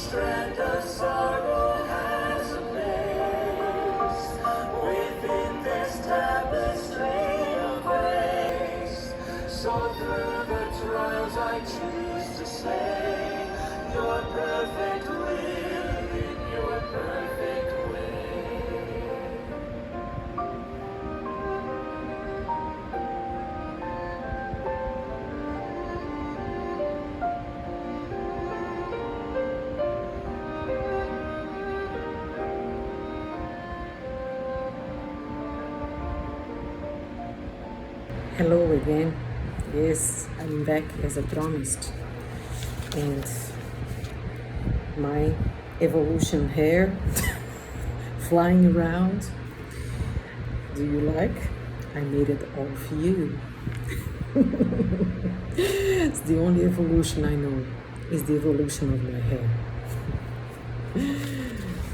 strand of sorrow has a place within this tapestry of grace. So through the trials I choose to say, your perfect will in your perfect way. Hello again. Yes, I'm back as I promised. And my evolution hair flying around. Do you like? I made it of you. It's the only evolution I know is the evolution of my hair.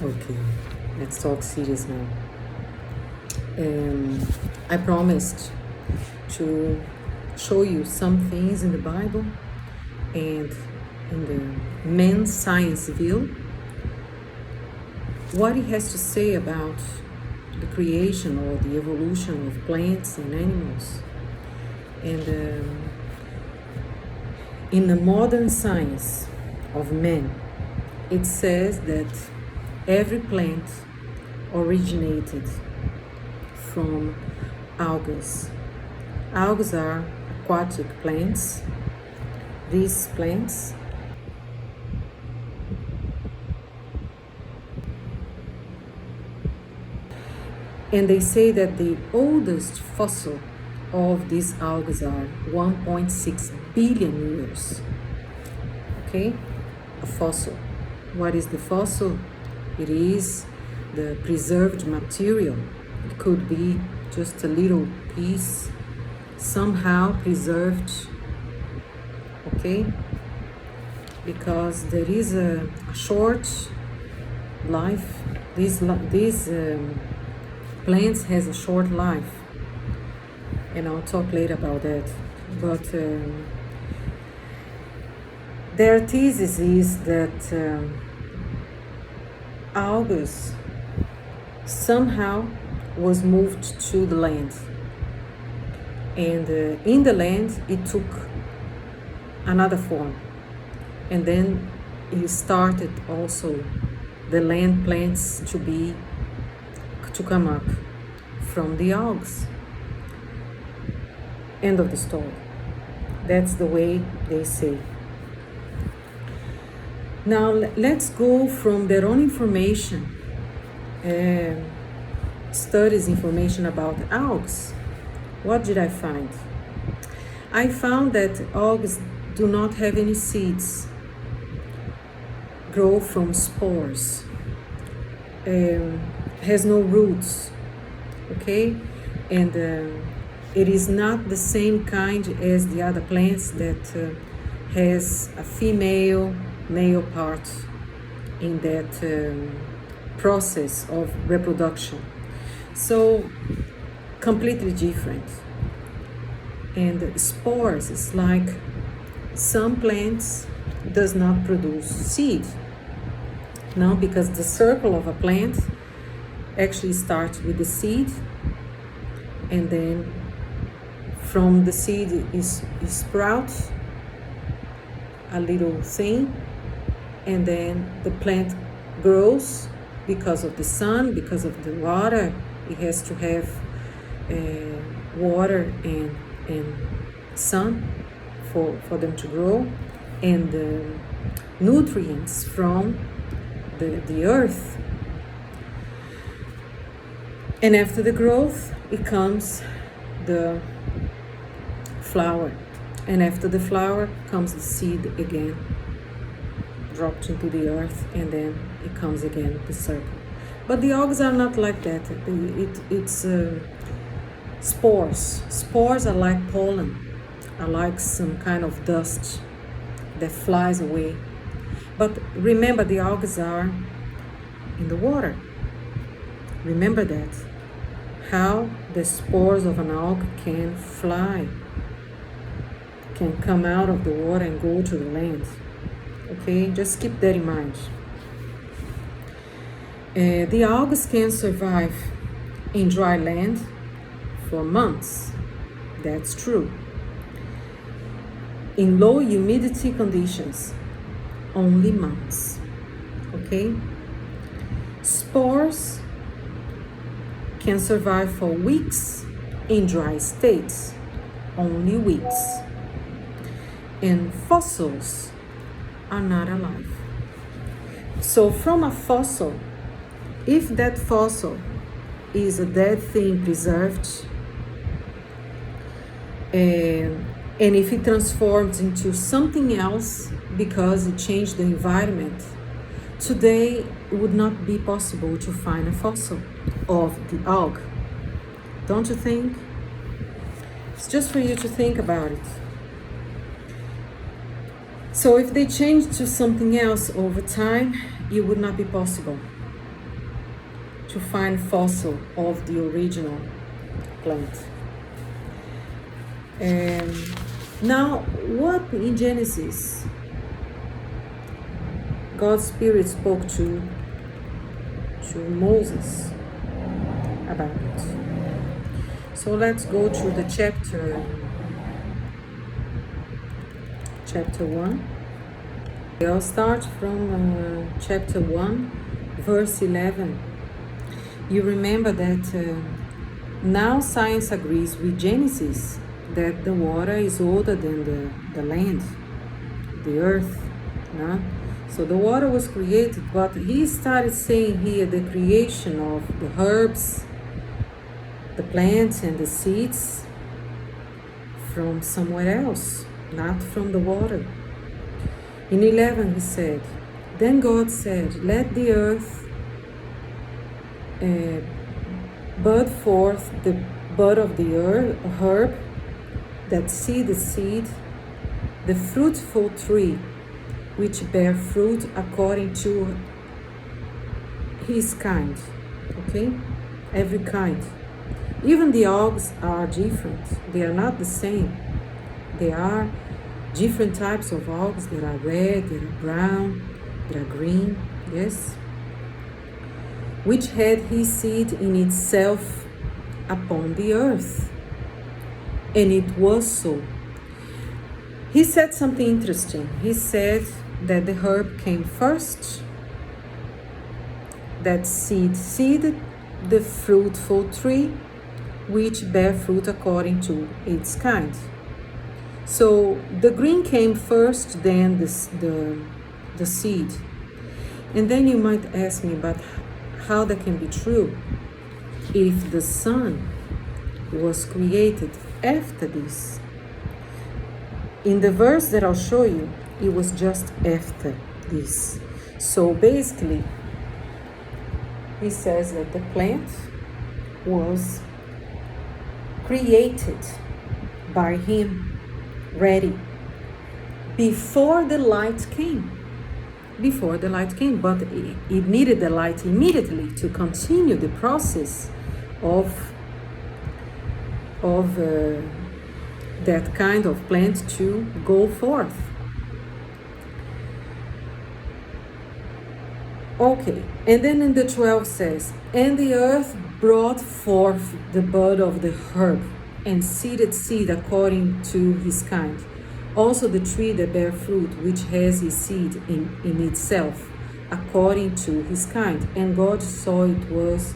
Okay, let's talk serious now. I promised to show you some things in the Bible and in the men's science view, what it has to say about the creation or the evolution of plants and animals. And in the modern science of man, it says that every plant originated from algae. Algae are aquatic plants. These plants and they say that the oldest fossil of these algae are 1.6 billion years. Okay, a fossil. What is the fossil? It is the preserved material. It could be just a little piece somehow preserved, okay, because there is a short life. These plants has a short life, and I'll talk later about that. But their thesis is that algae somehow was moved to the land, and in the land it took another form, and then it started also the land plants to come up from the algae. End of the story. That's the way they say. Now let's go from their own information, studies information about algae. What did I find? I found that algae do not have any seeds, grow from spores, has no roots, okay? And it is not the same kind as the other plants that has a female, male part in that process of reproduction. So completely different. And spores is like some plants does not produce seed. No, because the circle of a plant actually starts with the seed, and then from the seed is sprouts a little thing, and then the plant grows because of the sun, because of the water. It has to have water and sun for them to grow, and nutrients from the earth. And after the growth, it comes the flower, and after the flower comes the seed again, dropped into the earth, and then it comes again, the circle. But the algae are not like that. It's spores. Spores are like pollen, are like some kind of dust that flies away. But remember, the algae are in the water. Remember that. How the spores of an algae can fly, can come out of the water and go to the land. Okay, just keep that in mind. The algae can survive in dry land for months. That's true. In low humidity conditions, only months. Okay? Spores can survive for weeks in dry states, only weeks. And fossils are not alive. So from a fossil, if that fossil is a dead thing preserved, and if it transforms into something else because it changed the environment, today it would not be possible to find a fossil of the algae. Don't you think? It's just for you to think about it. So if they change to something else over time, it would not be possible to find fossil of the original plant. And now, what in Genesis God's Spirit spoke to Moses about it. So let's go to the chapter 1. I'll start from chapter 1, verse 11. You remember that now science agrees with Genesis that the water is older than the land, the earth. No? So the water was created, but he started saying here the creation of the herbs, the plants and the seeds from somewhere else, not from the water. In 11 he said, then God said, let the earth bud forth the bud of the herb, that seed the seed, the fruitful tree, which bear fruit according to his kind. Okay? Every kind. Even the algae are different. They are not the same. They are different types of algae. There are red, there are brown, there are green. Yes? Which had his seed in itself upon the earth. And it was so. He said something interesting. He said that the herb came first, that seeded the fruitful tree, which bear fruit according to its kind. So the green came first, then the seed. And then you might ask me, but how that can be true if the sun was created after this? In the verse that I'll show you, it was just after this. So basically, he says that the plant was created by him, ready, before the light came. Before the light came, but it needed the light immediately to continue the process of that kind of plant to go forth. Okay, and then in the 12 says, and the earth brought forth the bud of the herb, and seeded seed according to his kind. Also the tree that bear fruit, which has his seed in itself, according to his kind. And God saw it was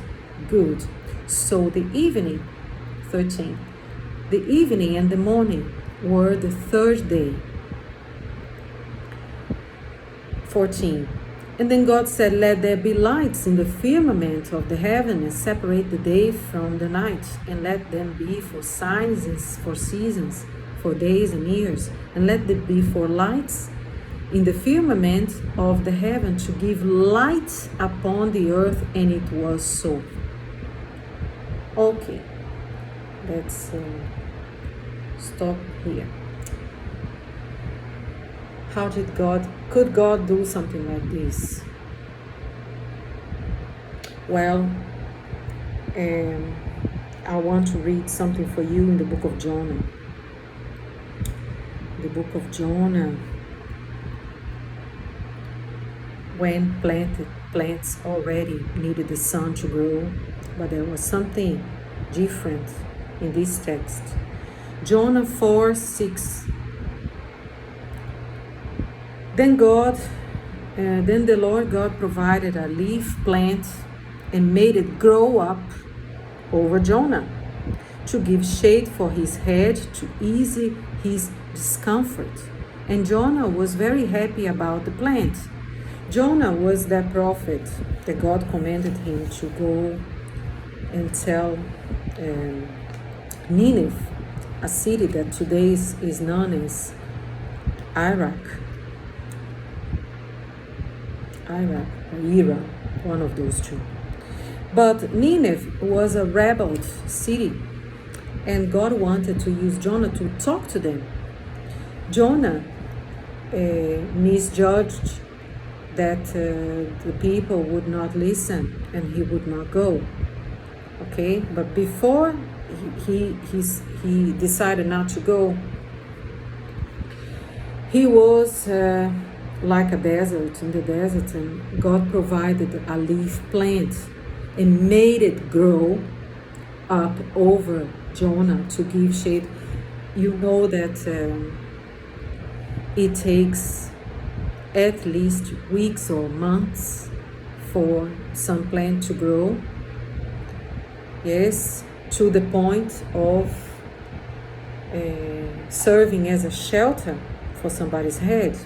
good. So the evening, 13, the evening and the morning were the third day. 14. And then God said, let there be lights in the firmament of the heaven, and separate the day from the night, and let them be for signs and for seasons, for days and years, and let them be for lights in the firmament of the heaven, to give light upon the earth. And it was so. Okay, let's stop here. How could God do something like this? Well, I want to read something for you in the book of Jonah. The book of Jonah. when plants already needed the sun to grow, but there was something different in this text. Jonah 4:6. Then the Lord God provided a leaf plant and made it grow up over Jonah to give shade for his head to ease his discomfort. And Jonah was very happy about the plant. Jonah was that prophet that God commanded him to go and tell Nineveh, a city that today is known as Iraq, or Iran, one of those two. But Nineveh was a rebel city, and God wanted to use Jonah to talk to them. Jonah misjudged that the people would not listen and he would not go. Okay, but before he decided not to go, he was like a desert, in the desert, and God provided a leaf plant and made it grow up over Jonah to give shade. You know that it takes at least weeks or months for some plant to grow. Yes, to the point of serving as a shelter for somebody's head.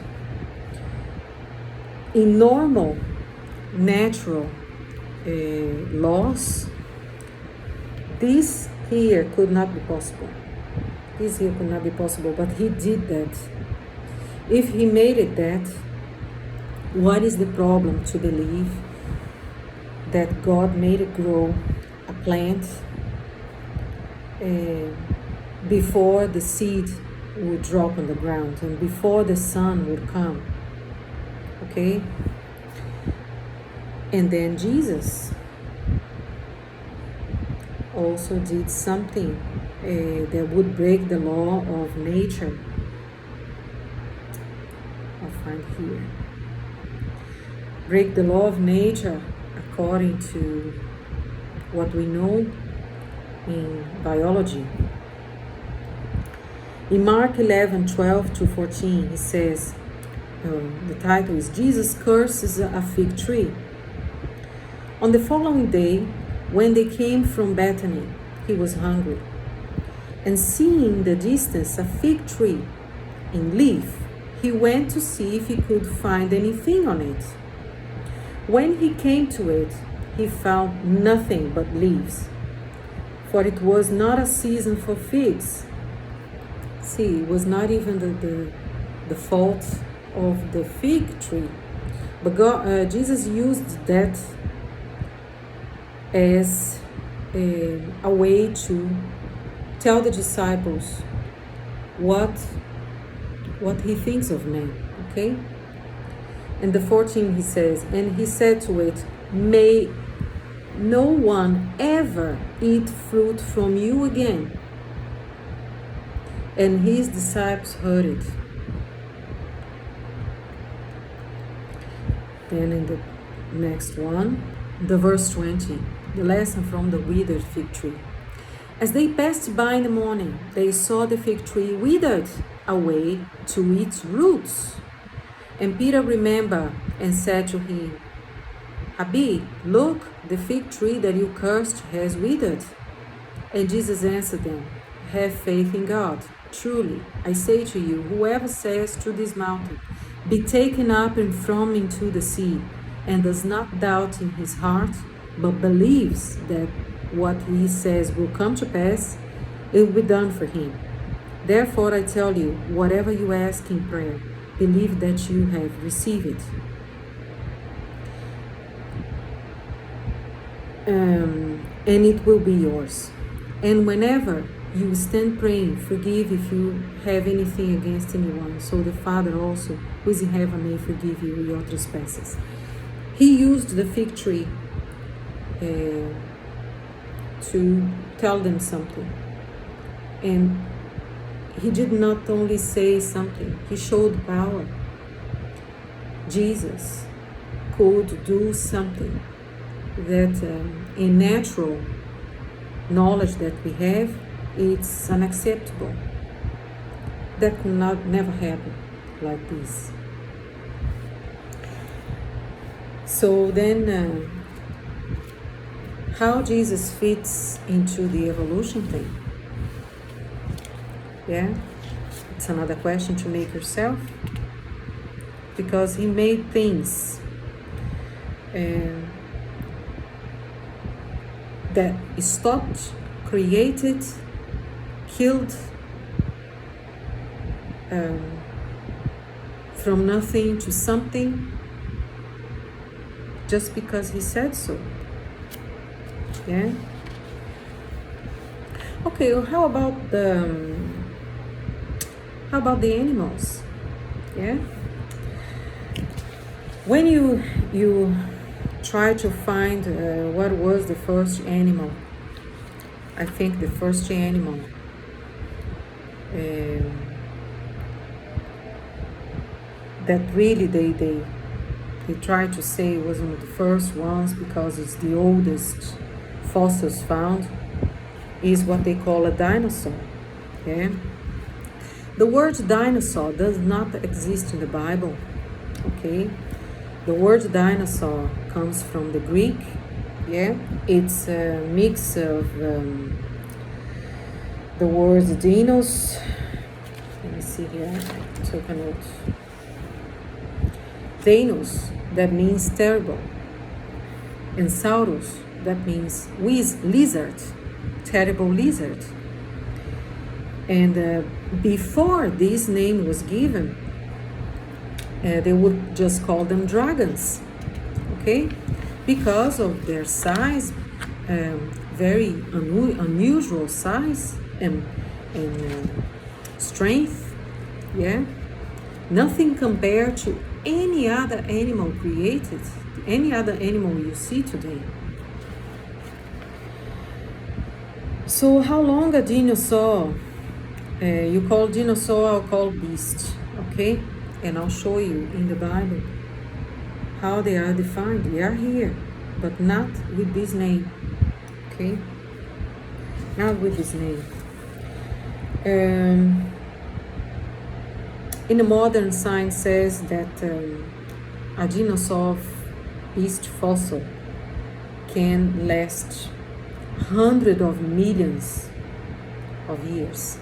In normal, natural laws, this here could not be possible. This here could not be possible, but he did that. If he made it that, what is the problem to believe that God made it grow a plant before the seed would drop on the ground and before the sun would come? Okay? And then Jesus also did something that would break the law of nature. I'll find here. Break the law of nature according to what we know in biology. In Mark 11:12-14, he says, the title is Jesus Curses a Fig Tree. On the following day, when they came from Bethany, he was hungry. And seeing in the distance a fig tree in leaf, he went to see if he could find anything on it. When he came to it, he found nothing but leaves, for it was not a season for figs. See, it was not even the fault of the fig tree, but Jesus used that as a way to tell the disciples what he thinks of man. Okay? And the 14 he says, and he said to it, may no one ever eat fruit from you again. And his disciples heard it. Then in the next one, the verse 20, the lesson from the withered fig tree. As they passed by in the morning, they saw the fig tree withered away to its roots. And Peter remembered and said to him, Rabbi, look, the fig tree that you cursed has withered. And Jesus answered them, have faith in God. Truly, I say to you, whoever says to this mountain, be taken up and thrown into the sea, and does not doubt in his heart, but believes that what he says will come to pass, it will be done for him. Therefore I tell you, whatever you ask in prayer, believe that you have received it. And it will be yours. And whenever you stand praying, forgive if you have anything against anyone, so the Father also, who is in heaven, may forgive you your trespasses. He used the fig tree to tell them something. And he did not only say something, he showed power. Jesus could do something that in natural knowledge that we have, it's unacceptable. That could not never happen like this. So then, how Jesus fits into the evolution thing? Yeah, it's another question to make yourself, because he made things that stopped, created, killed from nothing to something, just because he said so. Yeah. Okay. Well, how about the animals? Yeah. When you try to find what was the first animal, I think the first animal that really they try to say was one of the first ones because it's the oldest fossils found, is what they call a dinosaur. Yeah. The word dinosaur does not exist in the Bible. Okay. The word dinosaur comes from the Greek. Yeah. It's a mix of the word dinos. Let me see here. I took a note. Thanos, that means terrible. And Saurus, that means lizard, terrible lizard. And before this name was given, they would just call them dragons, okay? Because of their size, very unusual size and strength, yeah? Nothing compared to any other animal created, any other animal you see today. So how long a dinosaur? You call dinosaur, I'll call beast, okay? And I'll show you in the Bible how they are defined. They are here, but not with this name, okay? Not with this name. In the modern science says that a dinosaur beast fossil can last hundreds of millions of years.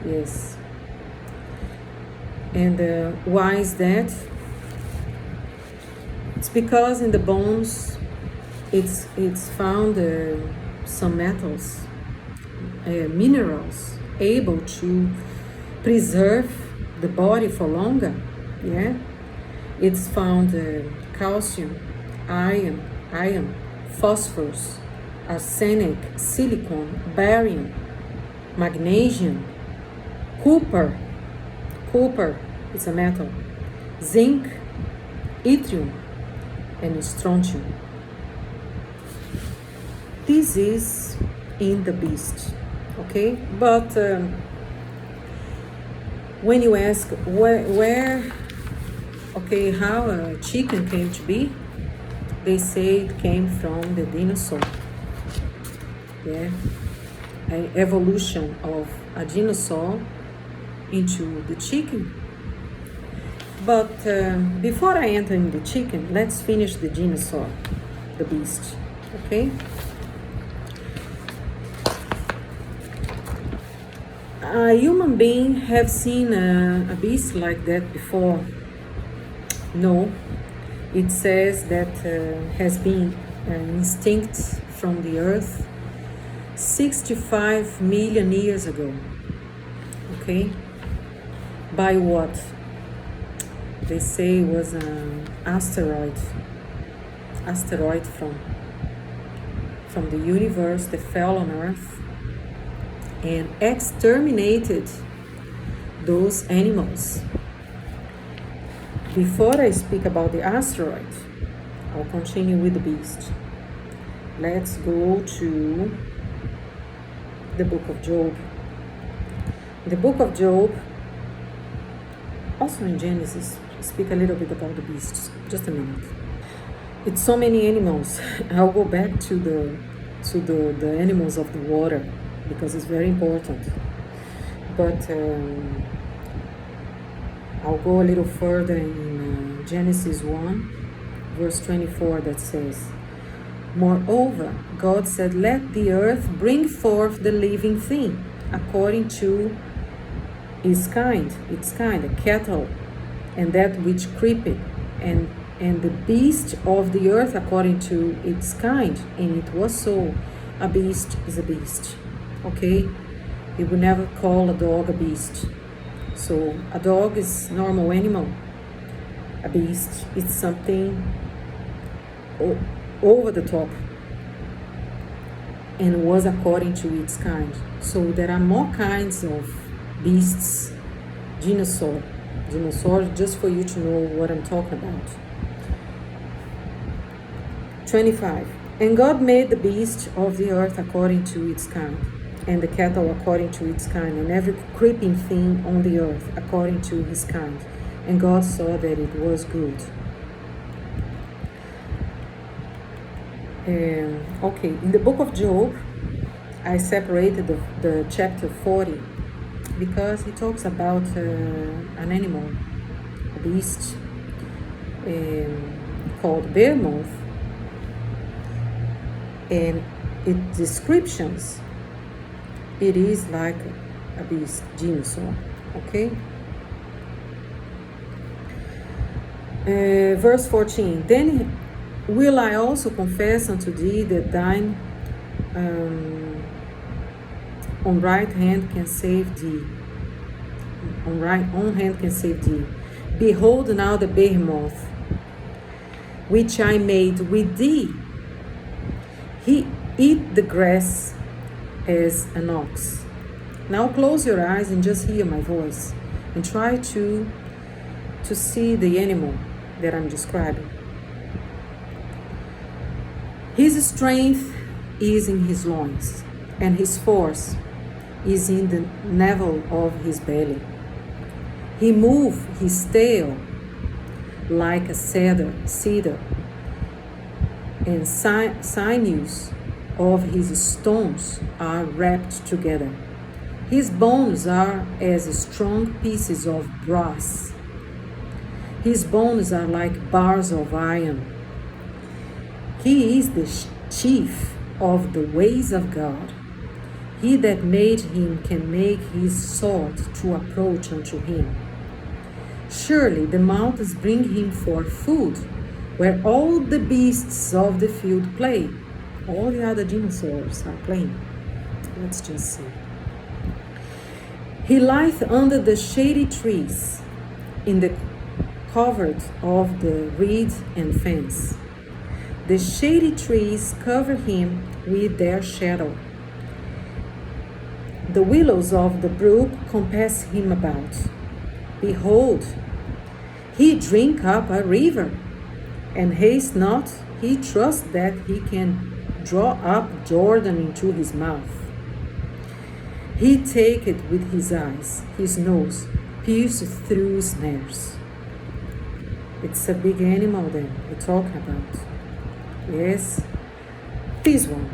Yes. And why is that? It's because in the bones it's found some metals, minerals able to preserve the body for longer. Yeah, it's found calcium, iron, phosphorus, arsenic, silicon, barium, magnesium, copper is a metal, zinc, yttrium, and strontium. This is in the beast, okay? But when you ask where, okay, how a chicken came to be, they say it came from the dinosaur. Yeah, an evolution of a dinosaur into the chicken. But before I enter in the chicken, let's finish the dinosaur, the beast, okay? A human being have seen a beast like that before? No. It says that has been extinct from the earth 65 million years ago. Okay? By what? They say it was an asteroid from the universe that fell on Earth and exterminated those animals. Before I speak about the asteroid, I'll continue with the beast. Let's go to the book of Job. The book of Job, also in Genesis, speak a little bit about the beasts. Just a minute. It's so many animals. I'll go back to the animals of the water because it's very important. But I'll go a little further in Genesis 1, verse 24, that says, "Moreover, God said, let the earth bring forth the living thing, according to its kind, the cattle, and that which creepeth, and the beast of the earth according to its kind. And it was so." A beast is a beast, okay? You would never call a dog a beast. So a dog is normal animal. A beast is something over the top, and was according to its kind. So there are more kinds of beasts. Dinosaur, just for you to know what I'm talking about. 25. And God made the beast of the earth according to its kind, and the cattle according to its kind, and every creeping thing on the earth according to his kind. And God saw that it was good. Okay, in the book of Job, I separated the chapter 40 because he talks about an animal, a beast called behemoth, and its descriptions, it is like a beast, dinosaur, okay? Verse 14, then will I also confess unto thee that thine on right hand can save thee. On hand can save thee. Behold now the behemoth, which I made with thee. He eat the grass as an ox. Now close your eyes and just hear my voice, and try to see the animal that I'm describing. His strength is in his loins, and his force is in the navel of his belly. He moved his tail like a cedar, and sinews of his stones are wrapped together. His bones are as strong pieces of brass. His bones are like bars of iron. He is the chief of the ways of God. He that made him can make his sword to approach unto him. Surely the mountains bring him for food, where all the beasts of the field play. All the other dinosaurs are playing. Let's just see. He lieth under the shady trees, in the covert of the reed and fence. The shady trees cover him with their shadow. The willows of the brook compass him about. Behold, he drink up a river, and haste not, he trusts that he can draw up Jordan into his mouth. He taketh with his eyes, his nose pierced through snares. It's a big animal that we're talking about. Yes, this one.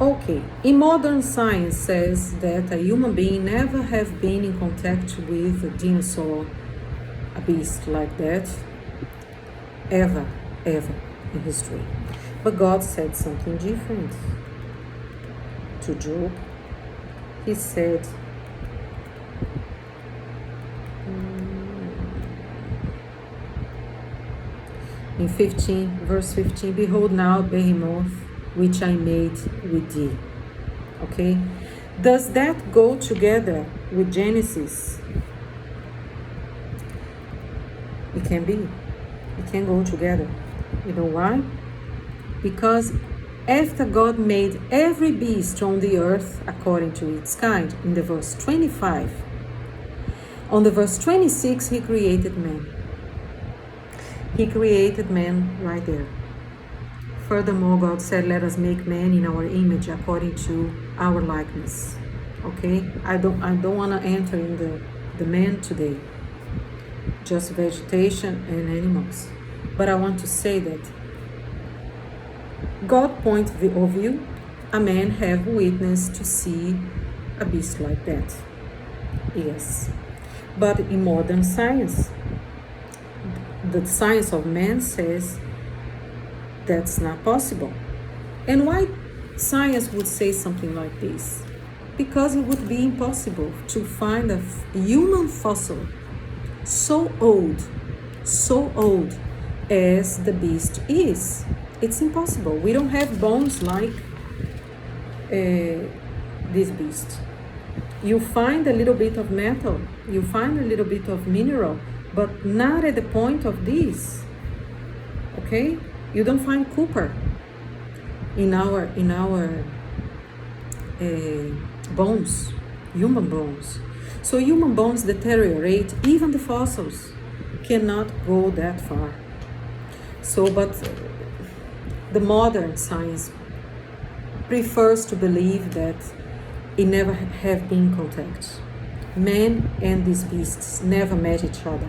Okay, in modern science says that a human being never have been in contact with a dinosaur, a beast like that, ever in history. But God said something different to Job. He said, in verse 15, behold now behemoth, which I made with thee. Okay? Does that go together with Genesis? It can be. It can go together. You know why? Because after God made every beast on the earth according to its kind, in the verse 25. On the verse 26, he created man. He created man right there. Furthermore, God said, let us make man in our image according to our likeness. Okay? I don't want to enter in the man today. Just vegetation and animals. But I want to say that God point of view, a man have witness to see a beast like that. Yes. But in modern science, the science of man says that's not possible. And why science would say something like this? Because it would be impossible to find a human fossil so old as the beast is. It's impossible. We don't have bones like this beast. You find a little bit of metal, you find a little bit of mineral, but not at the point of this. Okay? You don't find copper in our bones, human bones. So human bones deteriorate, even the fossils cannot go that far. So, but the modern science prefers to believe that it never have been contact. Man and these beasts never met each other.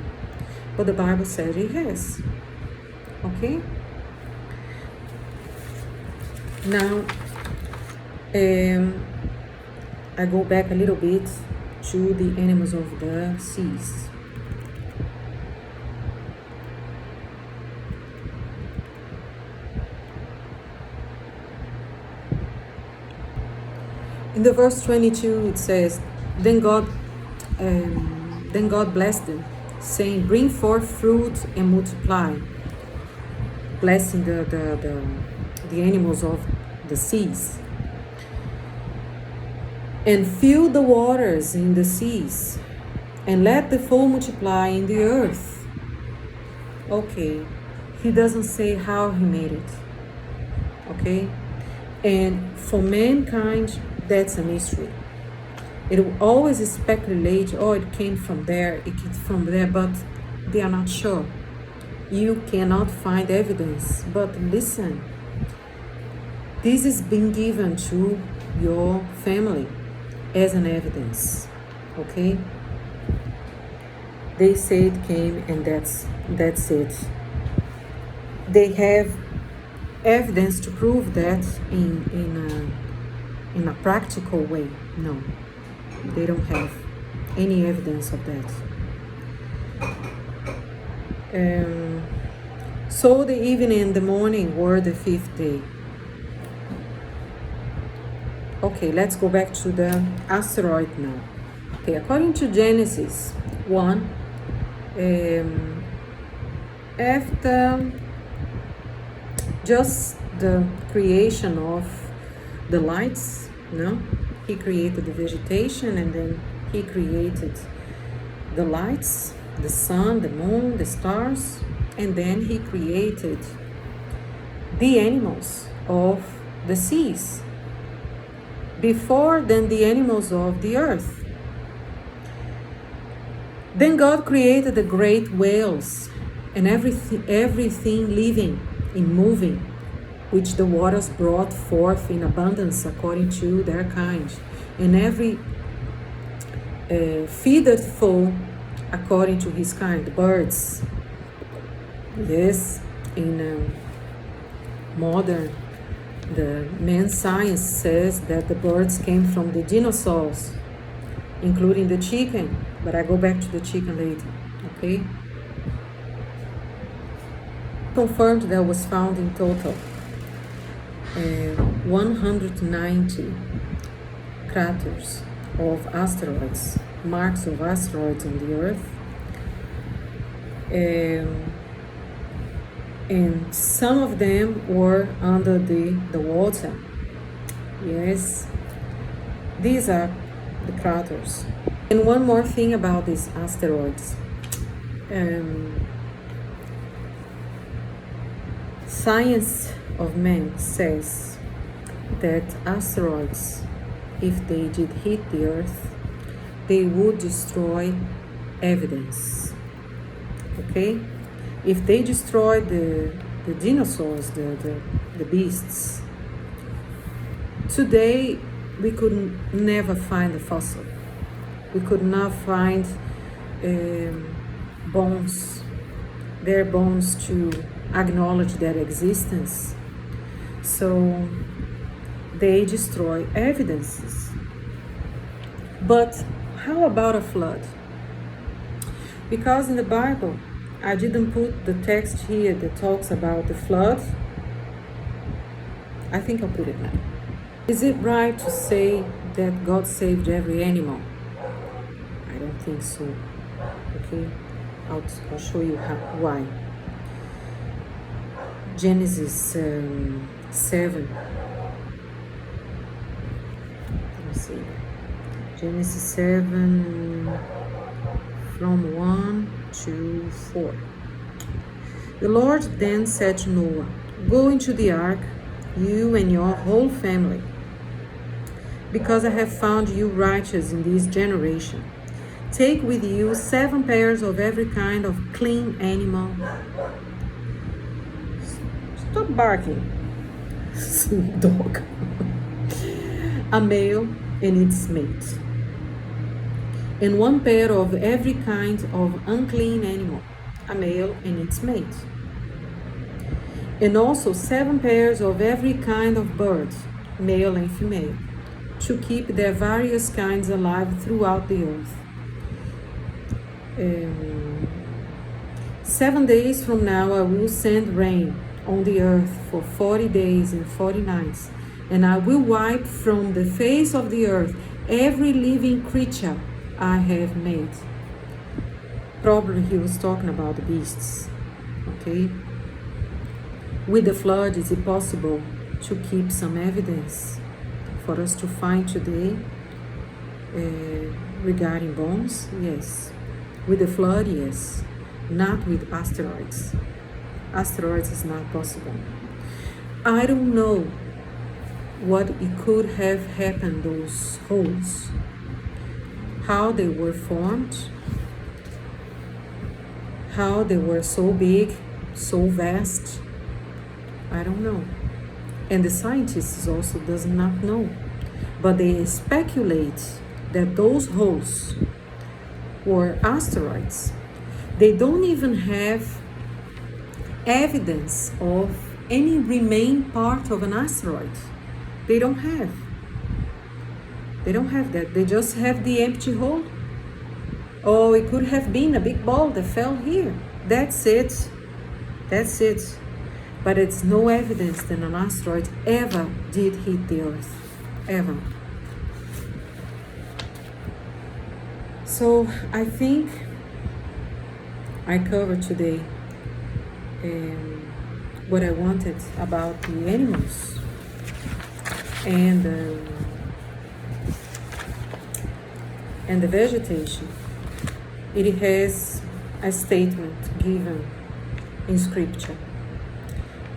But the Bible says it has. Okay? Now, I go back a little bit to the animals of the seas. In the verse 22, it says, Then God blessed them, saying, Bring forth fruit and multiply, blessing the animals of the seas, and fill the waters in the seas, and let the fowl multiply in the earth. Okay, he doesn't say how he made it. Okay, and for mankind, that's a mystery. It will always speculate, oh, it came from there, it came from there, but they are not sure. You cannot find evidence. But listen, this is being given to your family as an evidence. Okay? They say it came and that's it. They have evidence to prove that in a practical way. No, they don't have any evidence of that. So the evening and the morning were the fifth day. Okay, let's go back to the asteroid now. Okay, according to Genesis 1, after just the creation of the lights, no? He created the vegetation, and then he created the lights, the sun, the moon, the stars, and then he created the animals of the seas before then the animals of the earth. Then God created the great whales and everything living and moving, which the waters brought forth in abundance according to their kind, and every feathered fowl according to his kind, birds. Yes, in modern, the man science says that the birds came from the dinosaurs, including the chicken, but I go back to the chicken later, okay? Confirmed there was found in total 190 craters of asteroids, marks of asteroids on the earth, and some of them were under the water. Yes, these are the craters. And one more thing about these asteroids. Science of man says that asteroids, if they did hit the Earth, they would destroy evidence. Okay? If they destroyed the dinosaurs, the beasts, today we could never find a fossil. We could not find bones, their bones to acknowledge their existence. So they destroy evidences. But how about a flood? Because in the Bible, I didn't put the text here that talks about the flood. I think I'll put it now. Is it right to say that God saved every animal? I don't think so. Okay, I'll show you why. Genesis 7. Let me see. Genesis 7 from 1 to 4. The Lord then said to Noah, "Go into the ark, you and your whole family, because I have found you righteous in this generation. Take with you 7 pairs of every kind of clean animal." Stop barking, dog. "A male and its mate, and 1 pair of every kind of unclean animal, a male and its mate, and also 7 pairs of every kind of bird, male and female, to keep their various kinds alive throughout the earth. 7 days from now I will send rain on the earth for 40 days and 40 nights, and I will wipe from the face of the earth every living creature I have made." Probably he was talking about the beasts. Okay? With the flood, is it possible to keep some evidence for us to find today regarding bones? Yes. With the flood, yes. Not with asteroids. Asteroids is not possible. I don't know what it could have happened, those holes, how they were formed, how they were so big, so vast. I don't know. And the scientists also does not know. But they speculate that those holes were asteroids. They don't even have evidence of any remain part of an asteroid. They don't have. They don't have that. They just have the empty hole. Oh, it could have been a big ball that fell here. That's it. That's it. But it's no evidence that an asteroid ever did hit the Earth. Ever. So I think I covered today what I wanted about the animals and the vegetation. It has a statement given in scripture,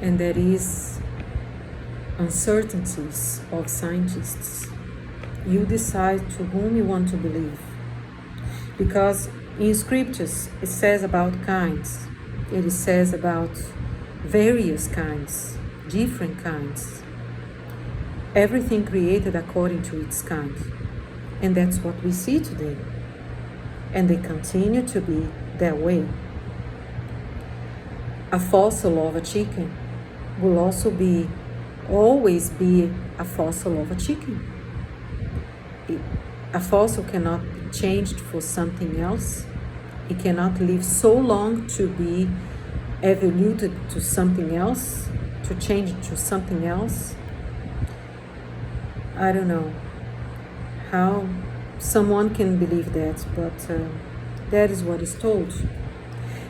and that is uncertainties of scientists. You decide to whom you want to believe, because in scriptures it says about kinds, it says about various kinds, different kinds, everything created according to its kind. And that's what we see today, and they continue to be that way. A fossil of a chicken will also always be a fossil of a chicken. A fossil cannot be changed for something else. It cannot live so long to be evoluted to something else, to change it to something else. I don't know how someone can believe that, but that is what is told.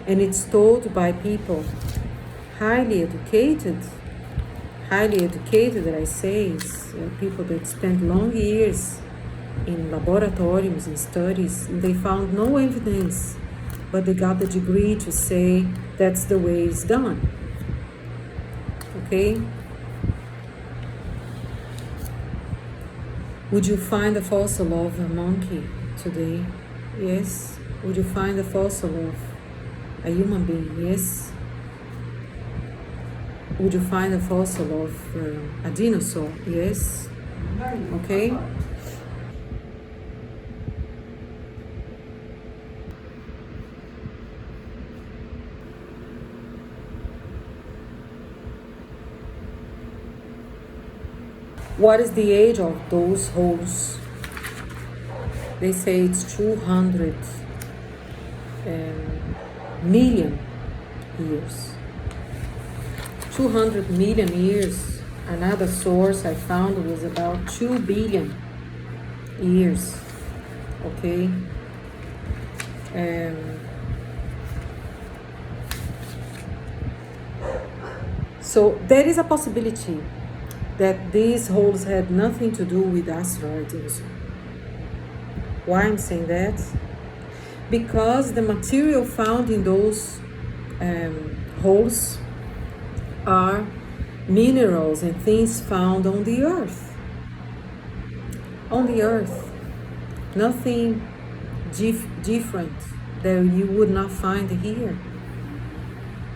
And it's told by people highly educated, that I say, is people that spent long years in laboratoriums and studies, and they found no evidence, but they got the degree to say that's the way it's done. Okay? Would you find a fossil of a monkey today? Yes. Would you find a fossil of a human being? Yes. Would you find a fossil of a dinosaur? Yes. Okay. What is the age of those holes? They say it's 200 million years. 200 million years. Another source I found was about 2 billion years. Okay. So there is a possibility that these holes had nothing to do with asteroids. Why I'm saying that? Because the material found in those holes are minerals and things found on the earth. On the earth. Nothing different that you would not find here.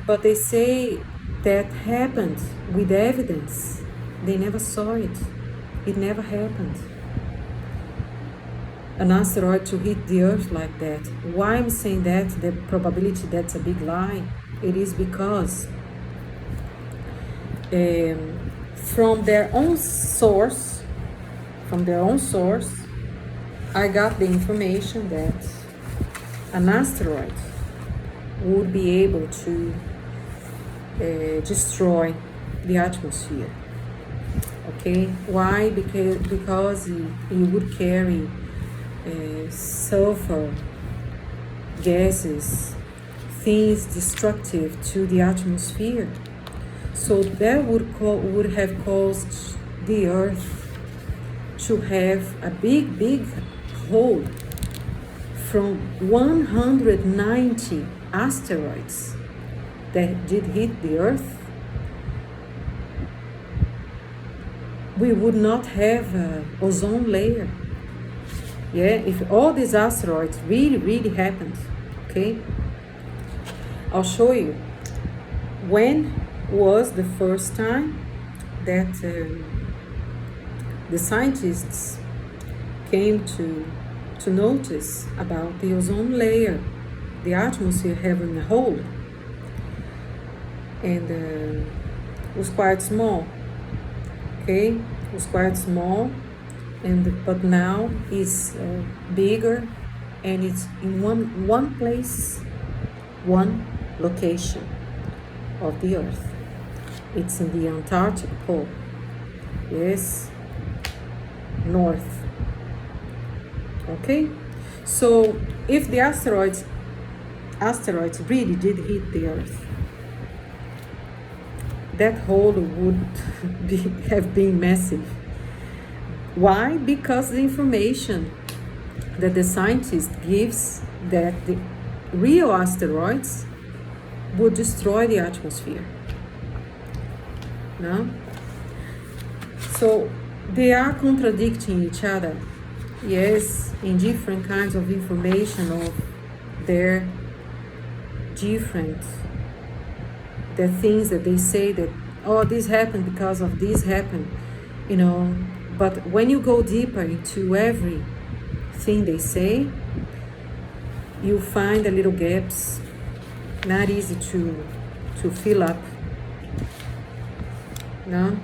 But they say that happened with evidence. They never saw it. It never happened. An asteroid to hit the earth like that. Why I'm saying that, the probability that's a big lie, it is because from their own source, I got the information that an asteroid would be able to destroy the atmosphere. Okay, why? Because it would carry sulfur gases, things destructive to the atmosphere. So that would have caused the Earth to have a big hole from 190 asteroids that did hit the Earth. We would not have an ozone layer. Yeah, if all these asteroids really happened, okay? I'll show you. When was the first time that the scientists came to notice about the ozone layer, the atmosphere having a hole? And it was quite small. Okay, it was quite small, but now it's bigger, and it's in one place, one location of the Earth. It's in the Antarctic pole. Yes, north. Okay, so if the asteroids really did hit the Earth, that hole would have been massive. Why? Because the information that the scientist gives that the real asteroids would destroy the atmosphere. No? So they are contradicting each other. Yes, in different kinds of information of their different the things that they say that, oh, this happened because of this happened, you know. But when you go deeper into everything they say, you find the little gaps, not easy to fill up. No?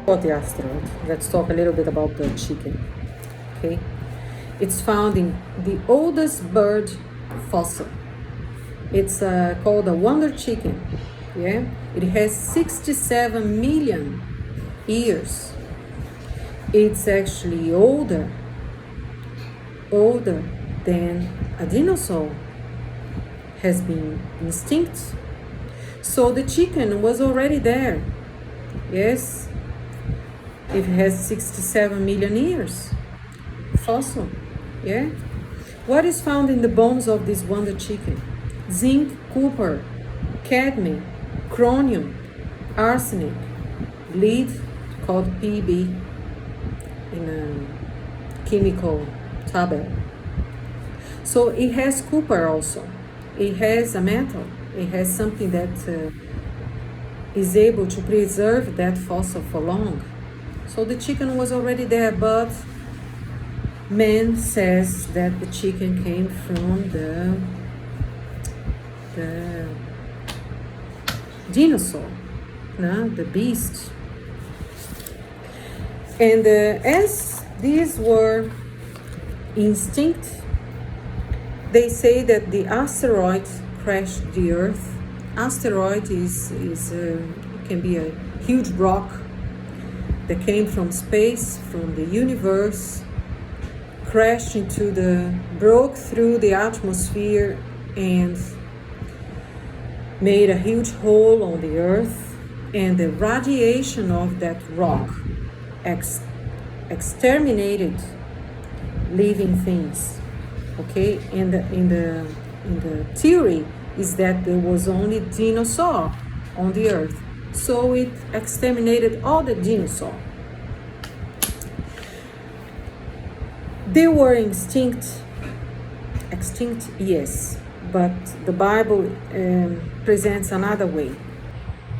About the asteroid, let's talk a little bit about the chicken. Okay, it's found in the oldest bird fossil. It's called a wonder chicken. Yeah, it has 67 million years It's actually older than a dinosaur has been extinct. So the chicken was already there. Yes, it has 67 million years. Fossil. Yeah. What is found in the bones of this wonder chicken? Zinc, copper, cadmium, chromium, arsenic, lead, called Pb in a chemical table. So it has copper also. It has a metal. It has something that is able to preserve that fossil for long. So the chicken was already there, but man says that the chicken came from the dinosaur, no? The beast. And as these were extinct, they say that the asteroid crashed the Earth. Asteroid can be a huge rock that came from space, from the universe, crashed broke through the atmosphere and made a huge hole on the Earth, and the radiation of that rock exterminated living things. Okay, and in the theory is that there was only dinosaur on the Earth, so it exterminated all the dinosaurs. They were extinct, yes, but the Bible presents another way.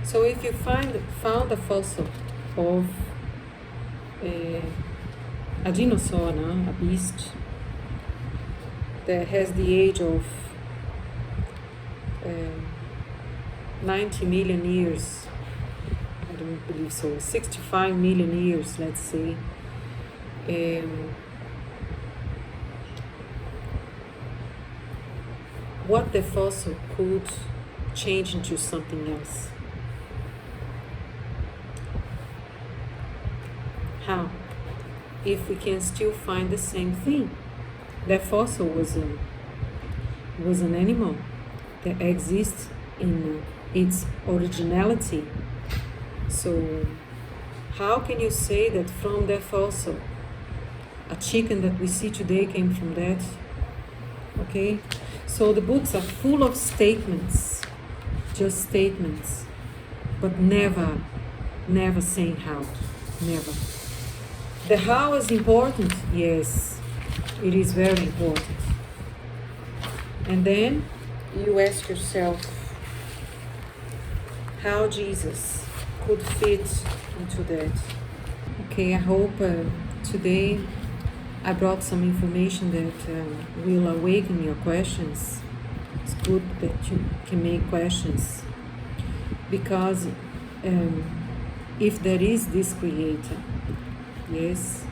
So if you found a fossil of a dinosaur, a beast that has the age of 90 million years, I don't believe so, 65 million years, let's say, what the fossil could change into something else. How? If we can still find the same thing. That fossil was an animal that exists in its originality. So how can you say that from that fossil, a chicken that we see today came from that? Okay? So the books are full of statements, just statements, but never saying how, never. The how is important, yes, it is very important. And then you ask yourself how Jesus could fit into that. Okay, I hope today I brought some information that will awaken your questions. It's good that you can make questions, because if there is this creator, yes,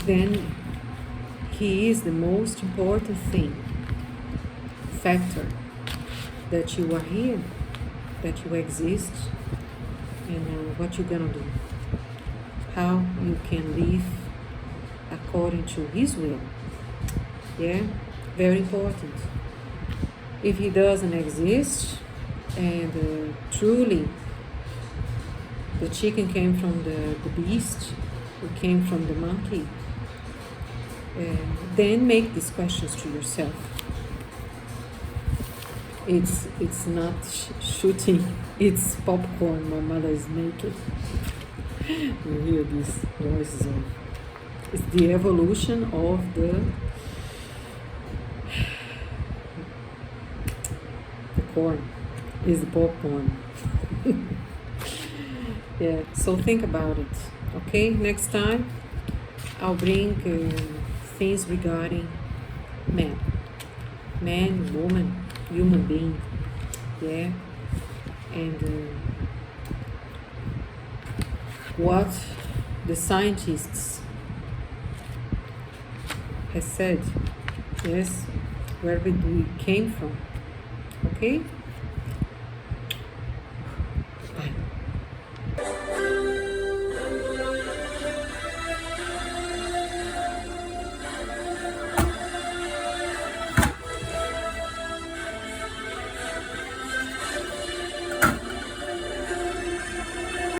then he is the most important factor, that you are here, that you exist, and what you're gonna do, how you can live according to his will. Yeah, very important. If he doesn't exist, and truly the chicken came from the beast, who came from the monkey, then make these questions to yourself. It's not shooting, it's popcorn my mother is making. You hear these voices of, it's the evolution of the corn, is the popcorn. Yeah, so think about it. Okay, next time I'll bring things regarding man, woman, human being. Yeah, and what the scientists have said. Yes, where we came from. Okay.